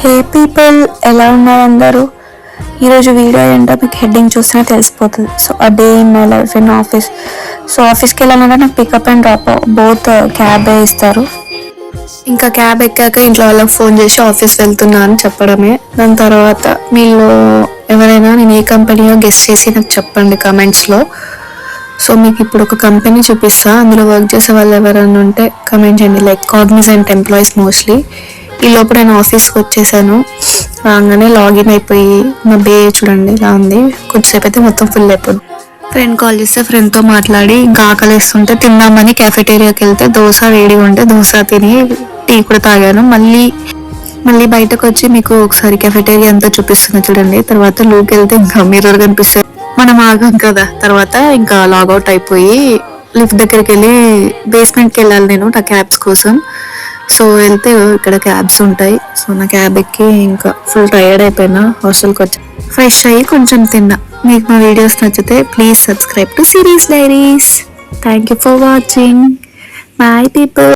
హే people, ఎలా ఉన్నారు అందరూ? ఈరోజు వీడియో ఏంటో మీకు హెడ్డింగ్ చూస్తేనే తెలిసిపోతుంది. So a day in my life in office. So ఆఫీస్కి వెళ్ళాలంటే నాకు పికప్ అండ్ డ్రాప్ బోత్ క్యాబే ఇస్తారు. ఇంకా క్యాబ్ ఎక్కాక ఇంట్లో వాళ్ళకి ఫోన్ చేసి ఆఫీస్ వెళ్తున్నా అని చెప్పడమే. దాని తర్వాత మీలో ఎవరైనా నేను ఏ కంపెనీయో గెస్ట్ చేసి నాకు చెప్పండి కమెంట్స్లో. సో మీకు ఇప్పుడు ఒక కంపెనీ చూపిస్తా, అందులో వర్క్ చేసే వాళ్ళు ఎవరైనా ఉంటే కమెంట్ చేయండి. Like Cognizant employees mostly. ఈ లోపు నేను ఆఫీస్కి వచ్చేసాను. రాగానే లాగిన్ అయిపోయి నా డే చూడండి ఇలా ఉంది. కొద్దిసేపు అయితే మొత్తం ఫుల్ అయిపోయింది. ఫ్రెండ్ కాల్ చేస్తే ఫ్రెండ్తో మాట్లాడి ఇంకా ఆకలిస్తుంటే తిందామని క్యాఫెటేరియాకి వెళ్తే దోశ వేడిగా ఉంటే దోశ తిని టీ కూడా తాగాను. మళ్ళీ బయటకు వచ్చి మీకు ఒకసారి క్యాఫెటేరియా అంతా చూపిస్తున్నా చూడండి. తర్వాత లూకి వెళ్తే ఇంకా మిర్రర్ కనిపిస్తుంది. మనం ఆగాం కదా. తర్వాత ఇంకా లాగౌట్ అయిపోయి లిఫ్ట్ దగ్గరికి వెళ్ళి బేస్మెంట్కి వెళ్ళాలి నేను నా క్యాబ్స్ కోసం. సో వెళ్తే ఇక్కడ క్యాబ్స్ ఉంటాయి. సో నా క్యాబ్ ఎక్కి ఇంకా ఫుల్ టైర్డ్ అయిపోయినా హాస్టల్కి వచ్చి ఫ్రెష్ అయ్యి కొంచెం తిన్నా. మీకు మా వీడియోస్ నచ్చితే please subscribe to series diaries. Thank you for watching. Bye people.